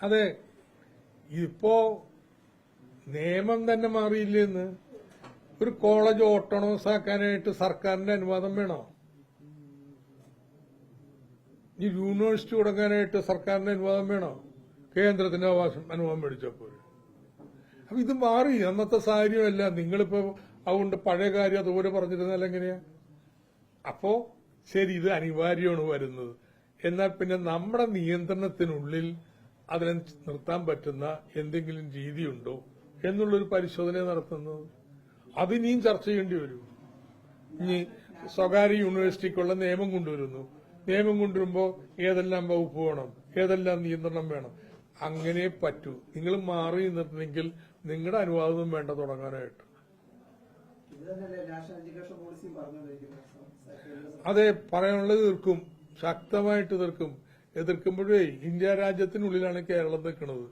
അതെ, ഇപ്പോ നിയമം തന്നെ മാറിയില്ലെന്ന്. ഒരു കോളേജ് ഓട്ടോണമസ് ആക്കാനായിട്ട് സർക്കാരിന്റെ അനുവാദം വേണോ? ഈ യൂണിവേഴ്സിറ്റി തുടങ്ങാനായിട്ട് സർക്കാരിന്റെ അനുവാദം വേണോ? കേന്ദ്രത്തിന്റെ അനുവാദം മേടിച്ചപ്പോൾ. അപ്പൊ ഇത് മാറി. അന്നത്തെ സാഹചര്യമല്ല. നിങ്ങളിപ്പോ അതുകൊണ്ട് പഴയ കാര്യം അതുപോലെ പറഞ്ഞിരുന്നാൽ എങ്ങനെയാ? അപ്പോ ശരി, ഇത് അനിവാര്യമാണ് വരുന്നത്. എന്നാൽ പിന്നെ നമ്മുടെ നിയന്ത്രണത്തിനുള്ളിൽ അതിനെ നിർത്താൻ പറ്റുന്ന എന്തെങ്കിലും രീതിയുണ്ടോ എന്നുള്ളൊരു പരിശോധന നടത്തുന്നത്. അതിനിയും ചർച്ച ചെയ്യേണ്ടി വരും. ഇനി സ്വകാര്യ യൂണിവേഴ്സിറ്റിക്കുള്ള നിയമം കൊണ്ടുവരുന്നു. നിയമം കൊണ്ടുവരുമ്പോൾ ഏതെല്ലാം വകുപ്പ് വേണം, ഏതെല്ലാം നിയന്ത്രണം വേണം, അങ്ങനെ പറ്റൂ. നിങ്ങൾ മാറി നിന്നിട്ടുണ്ടെങ്കിൽ നിങ്ങളുടെ അനുവാദവും വേണ്ട തുടങ്ങാനായിട്ട്. അതെ, പറയാനുള്ളത് തീർക്കും, ശക്തമായിട്ട് തീർക്കും. എതിർക്കുമ്പോഴേ ഇന്ത്യ രാജ്യത്തിനുള്ളിലാണ് കേരളം നിൽക്കുന്നത്.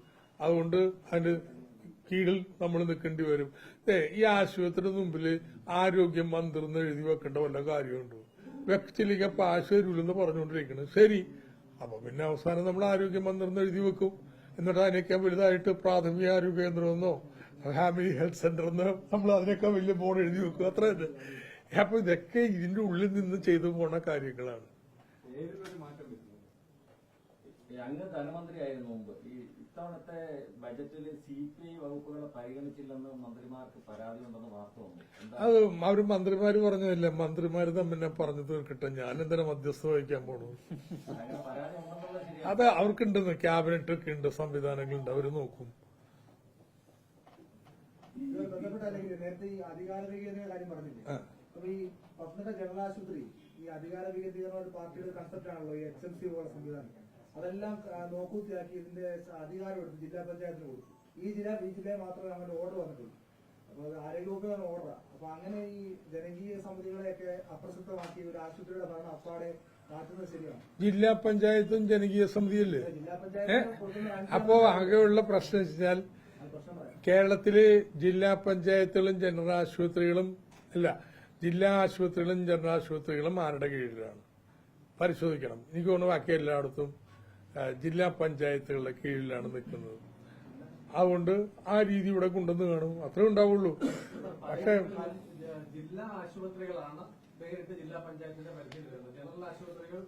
അതുകൊണ്ട് അതിന്റെ കീഴിൽ നമ്മൾ നിൽക്കേണ്ടി വരും. ഈ ആശുപത്രിയുടെ മുമ്പിൽ ആരോഗ്യ മന്ത്രി എന്ന് എഴുതി വെക്കേണ്ട വല്ല കാര്യമുണ്ടോ? വെച്ചില്ലെങ്കിൽ അപ്പൊ ആശുപത്രിയിലെന്ന് പറഞ്ഞുകൊണ്ടിരിക്കണം. ശരി, അപ്പൊ പിന്നെ അവസാനം നമ്മൾ ആരോഗ്യ മന്ത്രി എന്ന് എഴുതി വെക്കും. എന്നിട്ട് അതിനേക്കാൾ വലുതായിട്ട് പ്രാഥമിക ആരോഗ്യ കേന്ദ്രമെന്നോ ഫാമിലി ഹെൽത്ത് സെന്റർ എന്നോ നമ്മൾ അതിനേക്കാൾ വലിയ ബോർഡ് എഴുതി വെക്കും. അത്ര തന്നെ. അപ്പൊ ഇതൊക്കെ ഇതിന്റെ ഉള്ളിൽ നിന്ന് ചെയ്തു പോണ കാര്യങ്ങളാണ്. അങ്ങ് ധനമന്ത്രിയായിരുന്നു മുമ്പ്. ഈ ഇത്തവണത്തെ ബജറ്റിൽ CPI വകുപ്പുകളെ പരിഗണിച്ചില്ലെന്ന് മന്ത്രിമാർക്ക് പരാതിയുണ്ടെന്ന് വാർത്ത വന്നു. അത് അവര് മന്ത്രിമാര് പറഞ്ഞതല്ലേ, മന്ത്രിമാര് തമ്മിൽ പറഞ്ഞു തീർക്കട്ടെ. ഞാൻ എന്തിനാ മധ്യസ്ഥ വഹിക്കാൻ പോണു? പരാതി ഉണ്ടെന്നുള്ളത് ശരിയാണ്. അത് അവർക്കുണ്ടെന്ന്, ക്യാബിനറ്റ് ഒക്കെ ഉണ്ട്, സംവിധാനങ്ങളുണ്ട്, അവര് നോക്കും. നേരത്തെ ഈ അധികാര വികേന്ദ്രീകരണ കാര്യം പറഞ്ഞില്ലേ? അപ്പൊ ഈ പത്തനംതിട്ട ജനറൽ ആശുപത്രി ഈ അധികാര വികേന്ദ്രീകരണ പാർട്ടിയുടെ കൺസെപ്റ്റ് ആണല്ലോ ഈ HMC പോലുള്ള സംവിധാനം. അതെല്ലാം നോക്കൂത്തിയാക്കി ഇതിന്റെ അധികാരം എടുത്ത് ജില്ലാ പഞ്ചായത്തിന് കൊടുത്തു. ഈ ജില്ലയെ മാത്രമേ അങ്ങനെ ഓർഡർ വന്നിട്ടുള്ളൂ. അപ്പൊ ആരോഗ്യവകുപ്പിലാണ് ഓർഡർ. അപ്പൊ അങ്ങനെ ഈ ജനകീയ സമിതികളെയൊക്കെ അപ്രസക്തമാക്കി ഒരു ആശുപത്രിയുടെ ഭരണം അപ്പാടെ മാറ്റുന്നത് ശരിയാണ്? ജില്ലാ പഞ്ചായത്തും ജനകീയ സമിതിയല്ലേ? ജില്ലാ പഞ്ചായത്ത് അപ്പോ ആകെയുള്ള പ്രശ്നം വെച്ചാൽ കേരളത്തിലെ ജില്ലാ പഞ്ചായത്തുകളും ജനറൽ ആശുപത്രികളും ജില്ലാ ആശുപത്രികളും ജനറൽ ആശുപത്രികളും ആരുടെ കീഴിലാണ് പരിശോധിക്കണം. എനിക്ക് തോന്നുന്നു ബാക്കി എല്ലായിടത്തും ജില്ലാ പഞ്ചായത്തുകളുടെ കീഴിലാണ് നിൽക്കുന്നത്. അതുകൊണ്ട് ആ രീതി ഇവിടെ കൊണ്ടുവന്ന് കാണും, അത്രേ ഉണ്ടാവുള്ളൂ. പക്ഷേ ജില്ലാ ആശുപത്രികളാണ് നേരിട്ട് ജില്ലാ പഞ്ചായത്തിന്റെ പരിധിയിൽ വരുന്നത്. ജനറൽ ആശുപത്രികൾ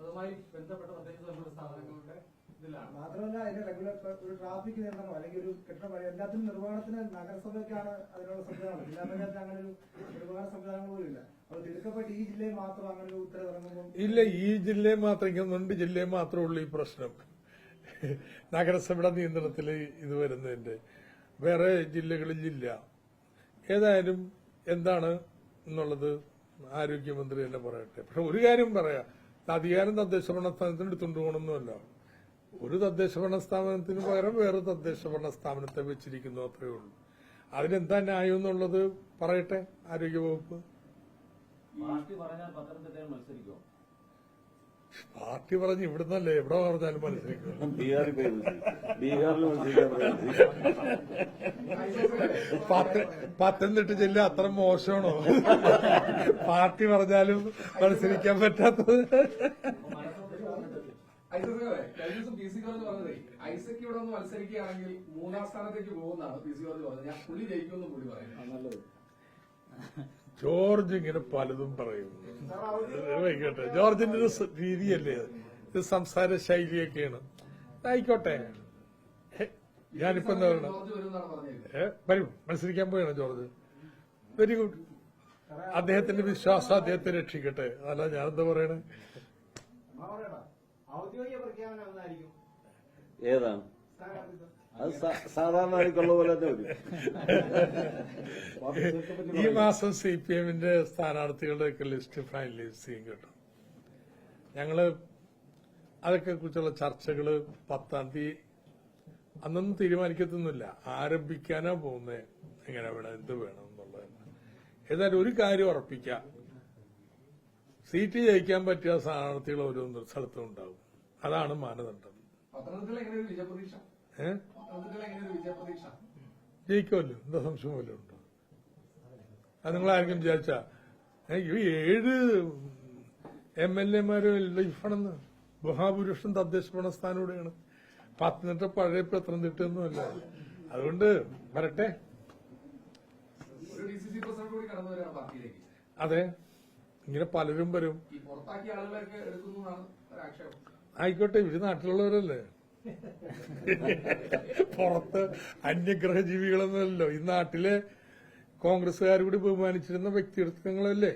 അതുമായി ബന്ധപ്പെട്ട തദ്ദേശ സ്വയംഭരണ സ്ഥാപനങ്ങളുടെ ഇതിലാണ്. മാത്രമല്ല അതിന്റെ റെഗുലർ ഒരു ട്രാഫിക് നിയന്ത്രണമോ അല്ലെങ്കിൽ ഒരു കെട്ടിടം എല്ലാത്തിനും നിർവ്വഹണത്തിന് നഗരസഭയ്ക്കാണ് അതിനുള്ള സംവിധാനം. ജില്ലാ പഞ്ചായത്ത് അങ്ങനെ ഒരു നിർവ്വഹണ സംവിധാനം പോലും ഇല്ല. അപ്പോൾ തിടുക്കപ്പെട്ട് ഈ ജില്ലയിൽ മാത്രം അങ്ങനെ ഒരു ഉത്തരവിറങ്ങുമ്പോൾ ഇല്ല, ഈ ജില്ലയെ മാത്രം, ഇങ്ങൊന്നുണ്ട് ജില്ലയെ മാത്രമേ ഉള്ളൂ ഈ പ്രശ്നം. നഗരസഭയുടെ നിയന്ത്രണത്തിൽ ഇത് വരുന്നതിന്റെ വേറെ ജില്ലകളിലില്ല. ഏതായാലും എന്താണ് എന്നുള്ളത് ആരോഗ്യമന്ത്രി തന്നെ പറയട്ടെ. പക്ഷെ ഒരു കാര്യം പറയാം, അധികാരം തദ്ദേശ ഭരണ സ്ഥാപനത്തിന് എടുത്തുകൊണ്ട് പോകണമെന്നല്ല. ഒരു തദ്ദേശ ഭരണ സ്ഥാപനത്തിന് പകരം വേറെ തദ്ദേശ ഭരണ സ്ഥാപനത്തെ വെച്ചിരിക്കുന്നു, അത്രയേ ഉള്ളൂ. അതിനെന്താ ന്യായം എന്നുള്ളത് പറയട്ടെ ആരോഗ്യവകുപ്പ്. പാർട്ടി പറഞ്ഞാൽ പത്തനംതിട്ടയിൽ മത്സരിക്കുമോ? പാർട്ടി പറഞ്ഞ് ഇവിടുന്നല്ലേ എവിടെ പറഞ്ഞാലും മത്സരിക്കും. പത്തനംതിട്ട ജില്ല അത്ര മോശമാണോ? പാർട്ടി പറഞ്ഞാലും മത്സരിക്കാൻ പറ്റാത്തത്. PC ജോർജ് പറഞ്ഞതേ ഐസക് ഇവിടെ ഒന്ന് മത്സരിക്കുകയാണെങ്കിൽ 3ാം സ്ഥാനത്തേക്ക് പോകുന്നതാണ് PC ജോർജ് പറഞ്ഞത്. ഞാൻ പുള്ളി ജയിക്കുമെന്ന് പുള്ളി പറയുന്നത്. ജോർജ് ഇങ്ങനെ പലതും പറയും. വൈകട്ടെ, ജോർജിന്റെ ഒരു രീതിയല്ലേ, ഇത് സംസാര ശൈലിയൊക്കെയാണ്. ആയിക്കോട്ടെ, ഞാനിപ്പോ എന്താ വരും മത്സരിക്കാൻ പോയാണ് ജോർജ്. Very good. അദ്ദേഹത്തിന്റെ വിശ്വാസം അദ്ദേഹത്തെ രക്ഷിക്കട്ടെ. അല്ല ഞാനെന്താ പറയണേ? ഏതാണ് അത് സാധാരണ പോലെ ഈ മാസം CPM-ന്റെ സ്ഥാനാർത്ഥികളുടെയൊക്കെ ലിസ്റ്റ് ഫൈനലൈസ് ചെയ്യും കേട്ടോ. ഞങ്ങള് അതൊക്കെ കുറിച്ചുള്ള ചർച്ചകള് 10-ാം തീയതി അന്നൊന്നും തീരുമാനിക്കത്തൊന്നുമില്ല. ആരംഭിക്കാനാ പോകുന്നത്, എങ്ങനെ വേണം, എന്ത് വേണം എന്നുള്ളത്. ഏതായാലും ഒരു കാര്യം ഉറപ്പിക്കാം, സീറ്റ് ജയിക്കാൻ പറ്റിയ സ്ഥാനാർത്ഥികൾ ഓരോ സ്ഥലത്തും ഉണ്ടാവും. അതാണ് മാനദണ്ഡം. ജയിക്കുമല്ലോ, എന്താ സംശയം പോലെ ഉണ്ടോ? അത് നിങ്ങളായിരിക്കും വിചാരിച്ച 7 MLA-മാരും ലൈഫാണെന്ന്. മഹാഭൂരിപക്ഷം തദ്ദേശ ഭരണ സ്ഥാനം ഇവിടെയാണ്. പത്തനംതിട്ട പഴയ പത്തനംതിട്ടൊന്നുമല്ല. അതുകൊണ്ട് വരട്ടെ. ഒരു DCC പ്രസിഡന്റ് കൂടി കടന്നു വരികയാണ് പാർട്ടിയിലേക്ക്. അതെ, ഇങ്ങനെ പലരും വരും. ഈ പുറത്താക്കിയ ആളുകളൊക്കെ എടുക്കുന്നതാണ് ഒരു ആക്ഷേപം. ആയിക്കോട്ടെ, ഇവര് നാട്ടിലുള്ളവരല്ലേ. പുറത്ത് അന്യഗ്രഹ ജീവികളൊന്നുമല്ലോ. ഈ നാട്ടിലെ കോൺഗ്രസ്സുകാർ കൂടി ബഹുമാനിച്ചിരുന്ന വ്യക്തിത്വങ്ങളല്ലേ.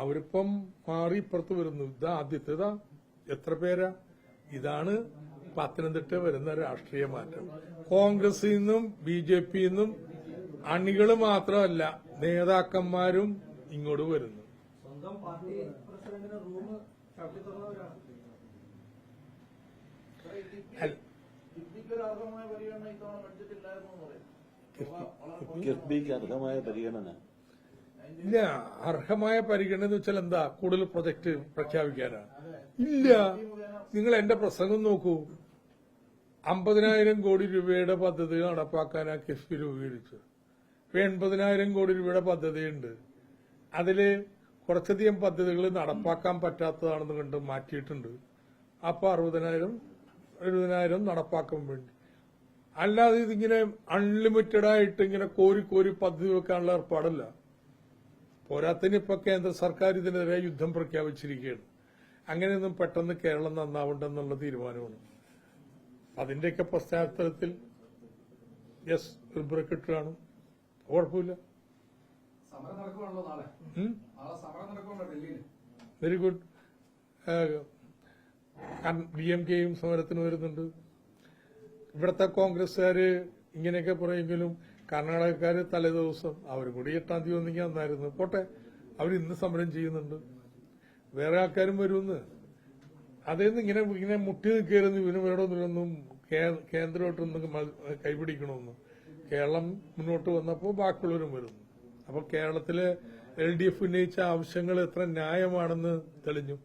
അവരിപ്പം മാറി ഇപ്പുറത്ത് വരുന്നു. ഇതാ ആദ്യത്തേതാ, എത്ര പേരാ. ഇതാണ് പത്തനംതിട്ട വരുന്ന രാഷ്ട്രീയ മാറ്റം. കോൺഗ്രസിൽ നിന്നും BJPയിൽ നിന്നും അണികൾ മാത്രമല്ല, നേതാക്കന്മാരും ഇങ്ങോട്ട് വരുന്നു. സ്വന്തം പാർട്ടി പ്രസിഡന്റിന് റൂം ചവിട്ടി തുറന്നവരാണ്. കിഫ്ബിക്കൊരു അർഹമായ പരിഗണന ഇത്തവണ ബഡ്ജറ്റില്ലായിരുന്നു എന്ന് പറയും. കിഫ്ബിക്ക് അർഹമായ പരിഗണന ഇല്ല. അർഹമായ പരിഗണന എന്ന് വെച്ചാൽ എന്താ, കൂടുതൽ പ്രൊജക്ട് പ്രഖ്യാപിക്കാനാണ്. ഇല്ല, നിങ്ങൾ എന്റെ പ്രസംഗം നോക്കൂ. 50,000 കോടി രൂപയുടെ പദ്ധതി നടപ്പാക്കാനാ കിഫ്ബി രൂപീകരിച്ചത്. 80,000 കോടി രൂപയുടെ പദ്ധതിയുണ്ട്. അതില് കുറച്ചധികം പദ്ധതികൾ നടപ്പാക്കാൻ പറ്റാത്തതാണെന്ന് കണ്ട് മാറ്റിയിട്ടുണ്ട്. അപ്പൊ 60,000 നടപ്പാക്കാൻ വേണ്ടി. അല്ലാതെ ഇതിങ്ങനെ അൺലിമിറ്റഡ് ആയിട്ട് ഇങ്ങനെ കോരി പദ്ധതി വെക്കാനുള്ള ഏർപ്പാടല്ല. പോരാത്തിന് ഇപ്പൊ കേന്ദ്ര സർക്കാർ ഇതിനെതിരെ യുദ്ധം പ്രഖ്യാപിച്ചിരിക്കുകയാണ്. അങ്ങനെയൊന്നും പെട്ടെന്ന് കേരളം നന്നാവണ്ടെന്നുള്ള തീരുമാനമാണ്. അതിന്റെയൊക്കെ പശ്ചാത്തലത്തിൽ യെസ്, ഒരു ബ്രേക്ക് ഇട്ട് കാണും, കുഴപ്പമില്ല. സമരം നടക്കുവാണല്ലോ നാളെ. നാളെ സമരം നടക്കുവാണല്ലോ ഡൽഹിയിൽ. Very good. DMKയും സമരത്തിന് വരുന്നുണ്ട്. ഇവിടുത്തെ കോൺഗ്രസ്സുകാര് ഇങ്ങനെയൊക്കെ പറയുമെങ്കിലും കർണാടകക്കാര് തലേദിവസം അവരും കൂടി 8-ാം തീയതി ഒന്നെങ്കിൽ നന്നായിരുന്നു. പോട്ടെ, അവർ ഇന്ന് സമരം ചെയ്യുന്നുണ്ട്. വേറെ ആൾക്കാരും വരുമെന്ന്. അതേന്ന് ഇങ്ങനെ മുട്ടി നിൽക്കരുന്ന് ഇവരും കേന്ദ്രമായിട്ടൊന്നും കൈപിടിക്കണമെന്ന്. കേരളം മുന്നോട്ട് വന്നപ്പോൾ ബാക്കിയുള്ളവരും വരുന്നു. അപ്പോൾ കേരളത്തിലെ LDF ഉന്നയിച്ച ആവശ്യങ്ങൾ എത്ര ന്യായമാണെന്ന് തെളിഞ്ഞു.